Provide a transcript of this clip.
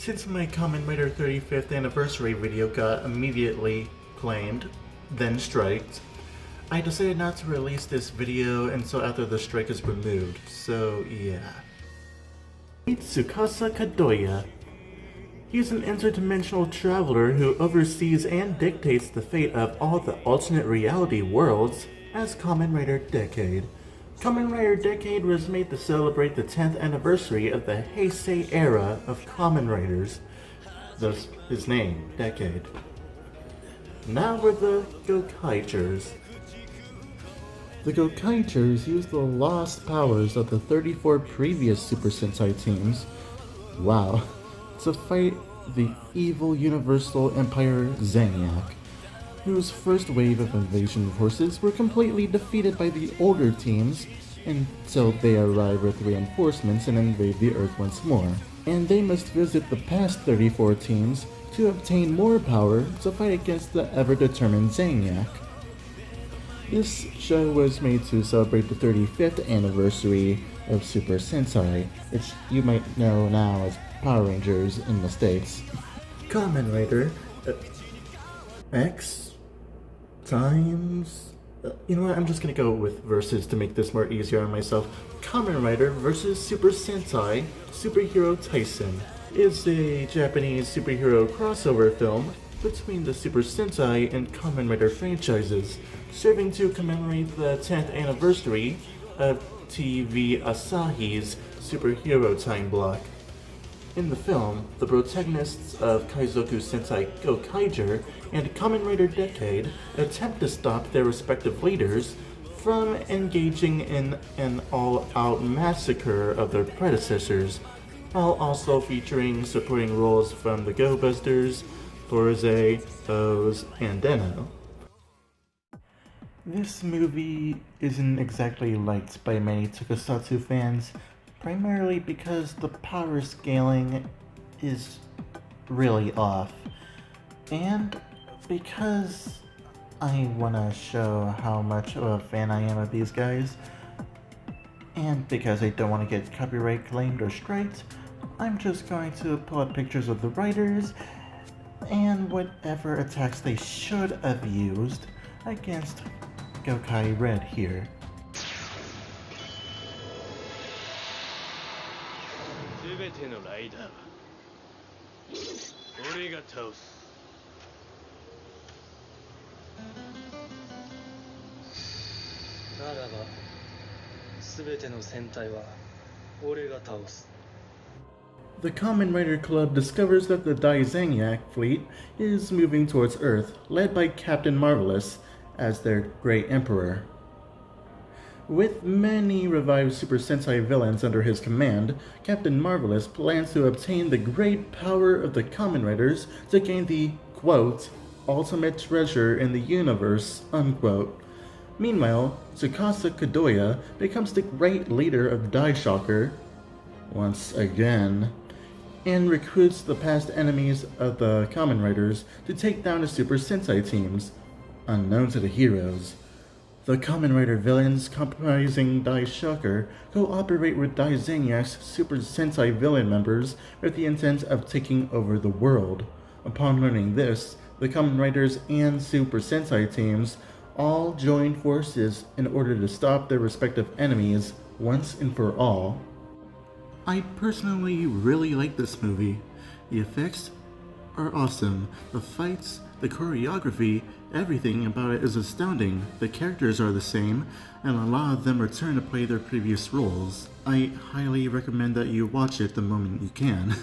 Since my Kamen Rider 35th anniversary video got immediately claimed, then striked, I decided not to release this video until after the strike is removed, so yeah. Meet Tsukasa Kadoya. He's an interdimensional traveler who oversees and dictates the fate of all the alternate reality worlds as Kamen Rider Decade. Kamen Rider Decade was made to celebrate the 10th anniversary of the Heisei era of Kamen Riders, thus his name, Decade. Now we're the Gokaigers. The Gokaigers use the lost powers of the 34 previous Super Sentai teams, wow, to fight the evil Universal Empire Zangyak, whose first wave of invasion forces were completely defeated by the older teams until they arrive with reinforcements and invade the Earth once more. And they must visit the past 34 teams to obtain more power to fight against the ever-determined Zangyak. This show was made to celebrate the 35th anniversary of Super Sentai, which you might know now as Power Rangers in the States. Kamen Rider X times... you know what, I'm just gonna go with versus to make this more easier on myself. Kamen Rider vs. Super Sentai Superhero Taisen is a Japanese superhero crossover film between the Super Sentai and Kamen Rider franchises, serving to commemorate the 10th anniversary of TV Asahi's superhero time block. In the film, the protagonists of Kaizoku Sentai Gokaiger and Kamen Rider Decade attempt to stop their respective leaders from engaging in an all-out massacre of their predecessors, while also featuring supporting roles from the Go-Busters, Forze, O's, and Deno. This movie isn't exactly liked by many tokusatsu fans, primarily because the power scaling is really off, and because I want to show how much of a fan I am of these guys, and because I don't want to get copyright claimed or striked, I'm just going to pull up pictures of the writers and whatever attacks they should have used against Gokai Red here. The Kamen Rider Club discovers that the Zangyak fleet is moving towards Earth, led by Captain Marvelous as their Great Emperor. With many revived Super Sentai villains under his command, Captain Marvelous plans to obtain the great power of the Kamen Riders to gain the, quote, ultimate treasure in the universe, unquote. Meanwhile, Tsukasa Kadoya becomes the great leader of Daishocker, once again, and recruits the past enemies of the Kamen Riders to take down the Super Sentai teams, unknown to the heroes. The Kamen Rider villains comprising Daishocker cooperate with Zanyak's Super Sentai villain members with the intent of taking over the world. Upon learning this, the Kamen Riders and Super Sentai teams all join forces in order to stop their respective enemies once and for all. I personally really like this movie. The effects are awesome. The fights, the choreography, everything about it is astounding. The characters are the same, and a lot of them return to play their previous roles. I highly recommend that you watch it the moment you can.